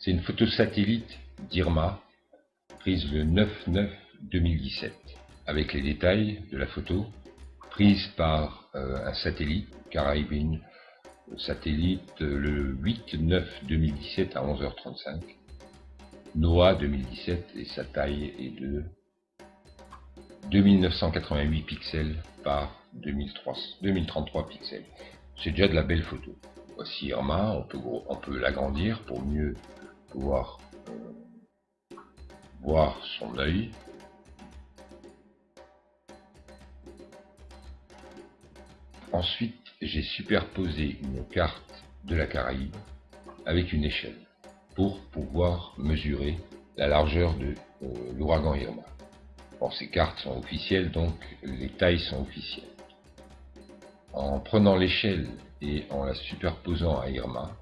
C'est une photo satellite d'Irma, prise le 9/9/2017, avec les détails de la photo, prise par un satellite, Caribbean satellite, le 8/9/2017 à 11h35. NOAA 2017 et sa taille est de 2988 pixels par 2033 pixels. C'est déjà de la belle photo. Voici Irma, on peut l'agrandir pour mieux pouvoir voir son œil. Ensuite, j'ai superposé une carte de la Caraïbe avec une échelle pour pouvoir mesurer la largeur de l'ouragan Irma. Bon, ces cartes sont officielles, donc les tailles sont officielles. En prenant l'échelle et en la superposant à Irma,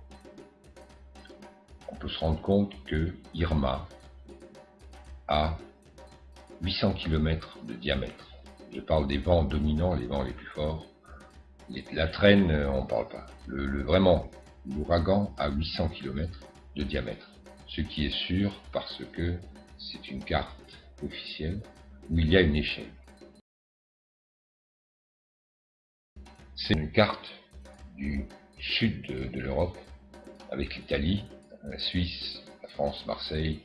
on peut se rendre compte que Irma a 800 km de diamètre. Je parle des vents dominants, les vents les plus forts. La traîne, on ne parle pas. Vraiment, l'ouragan a 800 km de diamètre. Ce qui est sûr parce que c'est une carte officielle où il y a une échelle. C'est une carte du sud de l'Europe avec l'Italie, la Suisse, la France, Marseille,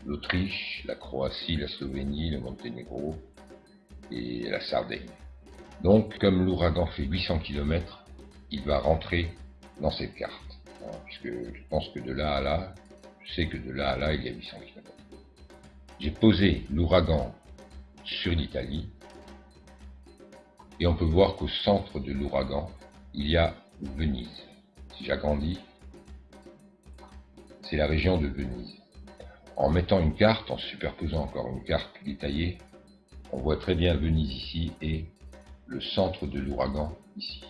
l'Autriche, la Croatie, la Slovénie, le Monténégro et la Sardaigne. Donc, comme l'ouragan fait 800 km, il va rentrer dans cette carte. Puisque je pense que de là à là, je sais que de là à là, il y a 800 km. J'ai posé l'ouragan sur l'Italie. Et on peut voir qu'au centre de l'ouragan, il y a Venise. Si j'agrandis, c'est la région de Venise. En mettant une carte, en superposant encore une carte détaillée, on voit très bien Venise ici et le centre de l'ouragan ici.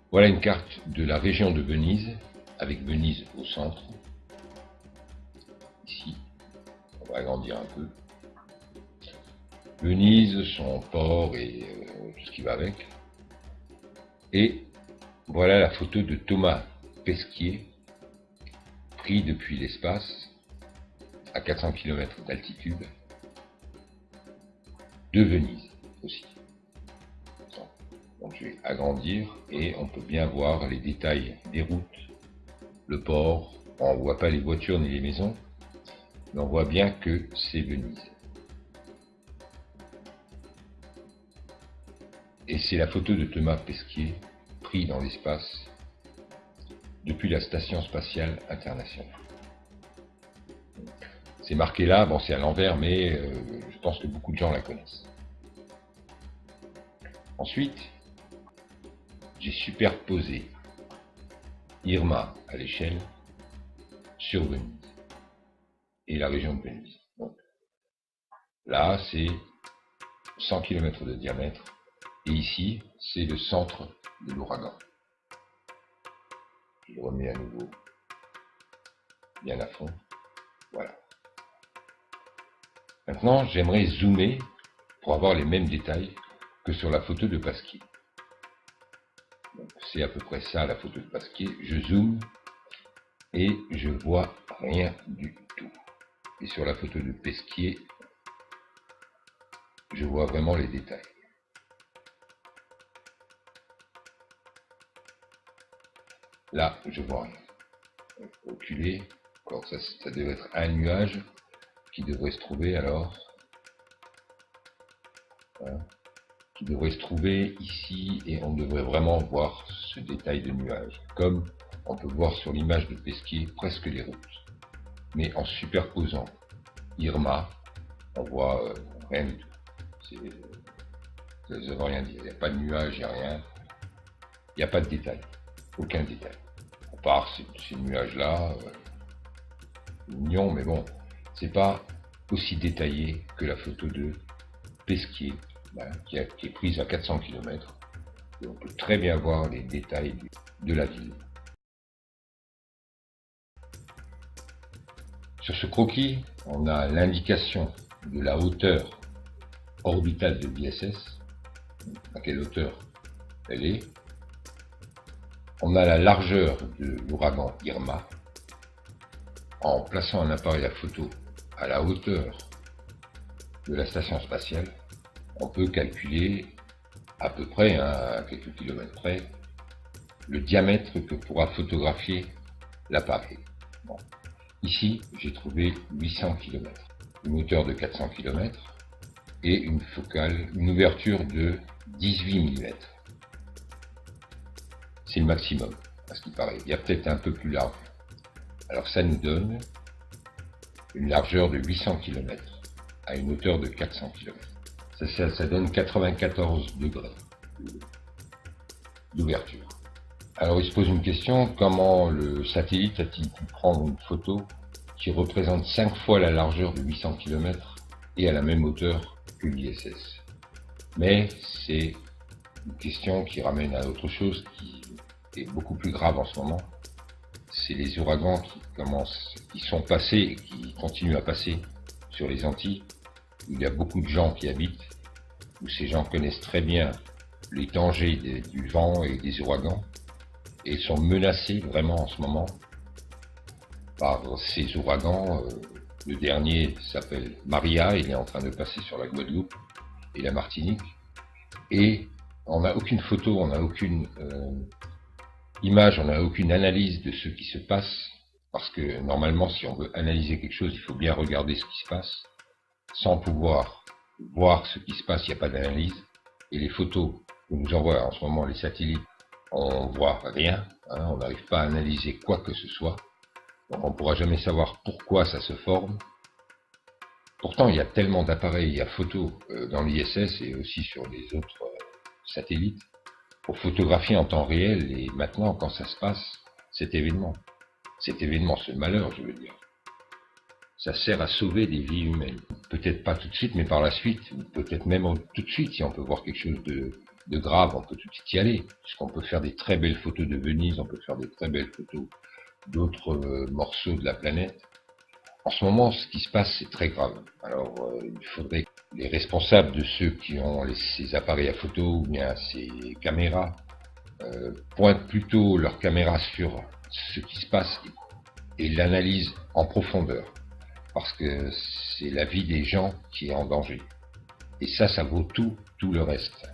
Voilà une carte de la région de Venise, avec Venise au centre. Ici, on va agrandir un peu. Venise, son port et tout ce qui va avec. Et voilà la photo de Thomas Pesquet, pris depuis l'espace, à 400 km d'altitude, de Venise aussi. Donc je vais agrandir et on peut bien voir les détails des routes, le port. On ne voit pas les voitures ni les maisons, mais on voit bien que c'est Venise. Et c'est la photo de Thomas Pesquet, pris dans l'espace depuis la Station Spatiale Internationale. C'est marqué là, bon c'est à l'envers, mais je pense que beaucoup de gens la connaissent. Ensuite, j'ai superposé Irma à l'échelle sur Venise et la région de Venise. Donc, là, c'est 100 km de diamètre et ici, c'est le centre de l'ouragan. Je le remets à nouveau bien à fond. Voilà. Maintenant, j'aimerais zoomer pour avoir les mêmes détails que sur la photo de Pesquet. C'est à peu près ça la photo de Pesquet. Je zoome et je vois rien du tout. Et sur la photo de Pesquet, je vois vraiment les détails. Là, je vois rien. Reculer. Alors ça devait être un nuage qui devrait se trouver alors. Voilà. Qui devrait se trouver ici et on devrait vraiment voir ce détail de nuage. Comme on peut voir sur l'image de Pesquet presque les routes. Mais en superposant Irma, on voit rien du tout. Ça ne veut rien dire. Il n'y a pas de nuage, il n'y a rien. Il n'y a pas de détail. Aucun détail. À part ces nuages-là, mignons, mais bon, c'est pas aussi détaillé que la photo de Pesquet, qui est prise à 400 km. Et on peut très bien voir les détails de la ville. Sur ce croquis, on a l'indication de la hauteur orbitale de l'ISS, à quelle hauteur elle est. On a la largeur de l'ouragan Irma. En plaçant un appareil à photo à la hauteur de la station spatiale, on peut calculer à peu près, à quelques kilomètres près, le diamètre que pourra photographier l'appareil. Bon. Ici, j'ai trouvé 800 km, une hauteur de 400 km et une focale, une ouverture de 18 mm. C'est le maximum, à ce qui paraît. Il y a peut-être un peu plus large. Alors ça nous donne une largeur de 800 km à une hauteur de 400 km. Ça donne 94 degrés d'ouverture. Alors il se pose une question, comment le satellite a-t-il pu prendre une photo qui représente 5 fois la largeur de 800 km et à la même hauteur que l'ISS? Mais c'est une question qui ramène à autre chose qui est beaucoup plus grave en ce moment. C'est les ouragans qui sont passés et qui continuent à passer sur les Antilles, où il y a beaucoup de gens qui habitent, où ces gens connaissent très bien les dangers du vent et des ouragans, et sont menacés vraiment en ce moment par ces ouragans. Le dernier s'appelle Maria, il est en train de passer sur la Guadeloupe et la Martinique, et on n'a aucune photo, on n'a aucune image, on n'a aucune analyse de ce qui se passe, parce que normalement, si on veut analyser quelque chose, il faut bien regarder ce qui se passe. Sans pouvoir voir ce qui se passe, il n'y a pas d'analyse. Et les photos que nous envoient en ce moment les satellites, on voit rien, on n'arrive pas à analyser quoi que ce soit. Donc on ne pourra jamais savoir pourquoi ça se forme. Pourtant, il y a tellement d'appareils à photo dans l'ISS et aussi sur les autres satellites pour photographier en temps réel. Et maintenant, quand ça se passe, cet événement, ce malheur, je veux dire, ça sert à sauver des vies humaines. Peut-être pas tout de suite, mais par la suite, peut-être même tout de suite, si on peut voir quelque chose de grave, on peut tout de suite y aller, puisqu'on peut faire des très belles photos de Venise, on peut faire des très belles photos d'autres morceaux de la planète. En ce moment, ce qui se passe, c'est très grave. Alors, il faudrait que les responsables de ceux qui ont ces appareils à photo ou bien ces caméras pointent plutôt leurs caméras sur ce qui se passe et l'analysent en profondeur. Parce que c'est la vie des gens qui est en danger. Et ça vaut tout le reste.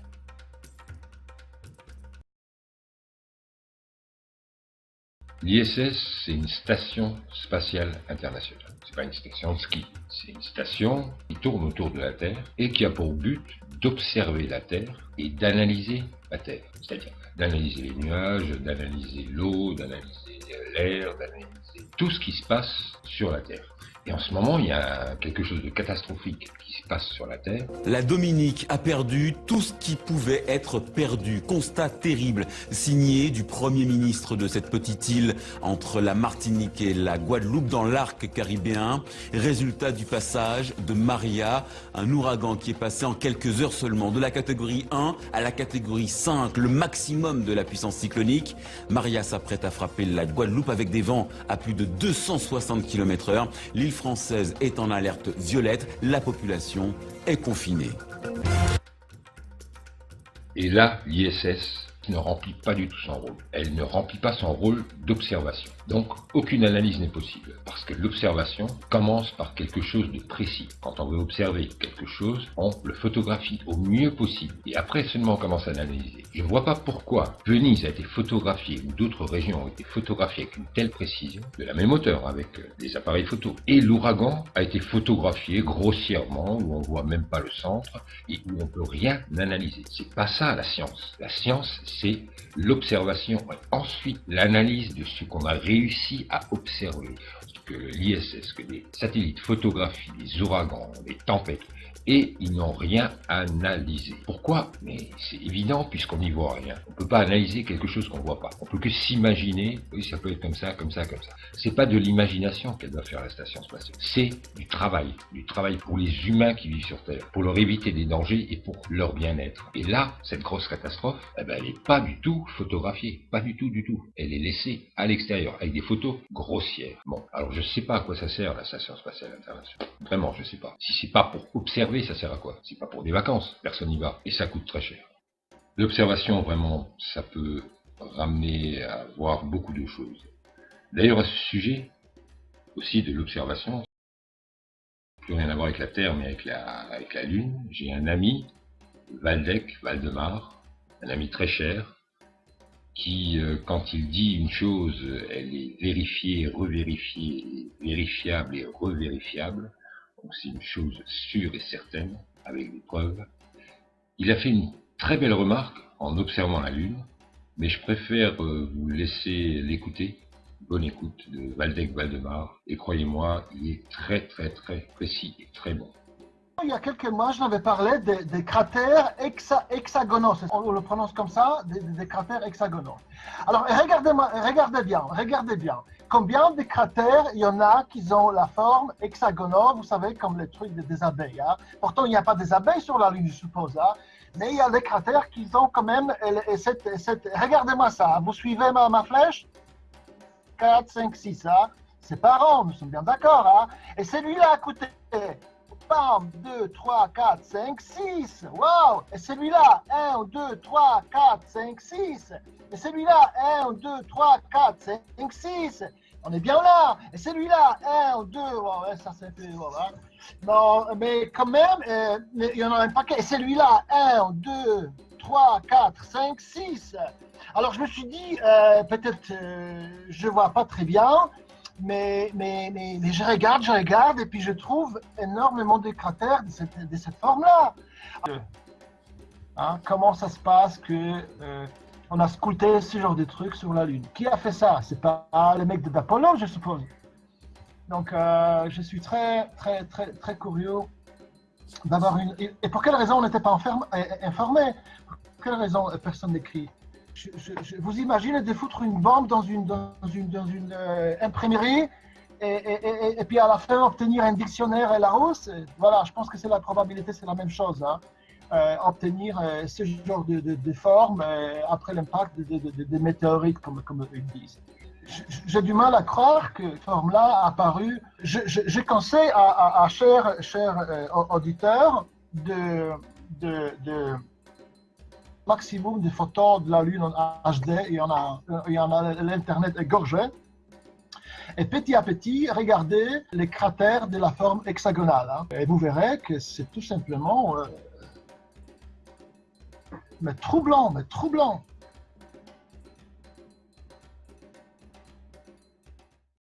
L'ISS, c'est une station spatiale internationale. C'est pas une station de ski. C'est une station qui tourne autour de la Terre et qui a pour but d'observer la Terre et d'analyser la Terre. C'est-à-dire d'analyser les nuages, d'analyser l'eau, d'analyser l'air, d'analyser tout ce qui se passe sur la Terre. Et en ce moment, il y a quelque chose de catastrophique qui se passe sur la Terre. La Dominique a perdu tout ce qui pouvait être perdu. Constat terrible, signé du Premier ministre de cette petite île entre la Martinique et la Guadeloupe dans l'arc caribéen. Résultat du passage de Maria, un ouragan qui est passé en quelques heures seulement de la catégorie 1 à la catégorie 5, le maximum de la puissance cyclonique. Maria s'apprête à frapper la Guadeloupe avec des vents à plus de 260 km/h. L'île française est en alerte violette, la population est confinée. Et là, l'ISS ne remplit pas du tout son rôle. Elle ne remplit pas son rôle d'observation. Donc, aucune analyse n'est possible, parce que l'observation commence par quelque chose de précis. Quand on veut observer quelque chose, on le photographie au mieux possible, et après seulement on commence à analyser. Je ne vois pas pourquoi Venise a été photographiée, ou d'autres régions ont été photographiées avec une telle précision, de la même hauteur, avec des appareils photo. Et l'ouragan a été photographié grossièrement, où on ne voit même pas le centre, et où on ne peut rien analyser. C'est pas ça la science. La science, c'est l'observation et ensuite l'analyse de ce qu'on a réussi à observer. Que l'ISS, que des satellites photographient les ouragans, les tempêtes, et ils n'ont rien analysé. Pourquoi? Mais c'est évident puisqu'on n'y voit rien. On ne peut pas analyser quelque chose qu'on ne voit pas. On peut que s'imaginer, oui, ça peut être comme ça, comme ça, comme ça. C'est pas de l'imagination qu'elle doit faire la station spatiale. C'est du travail pour les humains qui vivent sur Terre, pour leur éviter des dangers et pour leur bien-être. Et là, cette grosse catastrophe, elle n'est pas du tout photographiée, pas du tout, du tout. Elle est laissée à l'extérieur avec des photos grossières. Bon, alors je sais pas à quoi ça sert la station spatiale internationale. Vraiment, je sais pas. Si c'est pas pour observer, ça sert à quoi? C'est pas pour des vacances, personne n'y va. Et ça coûte très cher. L'observation, vraiment, ça peut ramené à voir beaucoup de choses. D'ailleurs, à ce sujet, aussi de l'observation, plus rien à voir avec la Terre, mais avec la Lune, j'ai un ami, Valdemar, un ami très cher, qui, quand il dit une chose, elle est vérifiée, revérifiée, vérifiable et revérifiable, donc c'est une chose sûre et certaine, avec des preuves. Il a fait une très belle remarque en observant la Lune, mais je préfère vous laisser l'écouter. Bonne écoute de Valdemar, et croyez-moi, il est très précis et très bon. Il y a quelques mois, je n'avais parlé des cratères hexagonaux. On le prononce comme ça, des cratères hexagonaux. Alors, regardez bien. Combien de cratères il y en a qui ont la forme hexagonale, vous savez, comme les trucs des abeilles. Hein. Pourtant, il n'y a pas des abeilles sur la Lune, je suppose. Hein. Mais il y a des cratères qui ont quand même regardez-moi ça. Vous suivez ma flèche 4, 5, 6. Hein. C'est pas rond, nous sommes bien d'accord. Hein. Et celui-là à côté. Bam, 2, 3, 4, 5, 6. Waouh! Et celui-là, 1, 2, 3, 4, 5, 6. Et celui-là, 1, 2, 3, 4, 5, 6. On est bien là. Et celui-là, 1, 2, oh, ça c'est fait. Voilà. Non, mais quand même, il y en a un paquet. Et celui-là, 1, 2, 3, 4, 5, 6. Alors je me suis dit, peut-être je ne vois pas très bien. Mais je regarde, et puis je trouve énormément de cratères de cette forme-là. Hein, comment ça se passe que on a sculpté ce genre de trucs sur la Lune? Qui a fait ça? C'est pas les mecs d'Apollo, je suppose. Donc, je suis très curieux d'avoir une... Et pour quelle raison on n'était pas informé? Pour quelle raison personne n'écrit? Vous imaginez de foutre une bombe dans une imprimerie et puis à la fin obtenir un dictionnaire et Larousse. Voilà, je pense que c'est la probabilité, c'est la même chose. Hein. Obtenir ce genre de forme après l'impact des météorites, comme ils disent. J'ai du mal à croire que cette forme-là a apparu. Je conseille à chers auditeurs de maximum de photos de la Lune en HD, il y en a l'internet est gorgé. Et petit à petit, regardez les cratères de la forme hexagonale. Hein. Et vous verrez que c'est tout simplement mais troublant.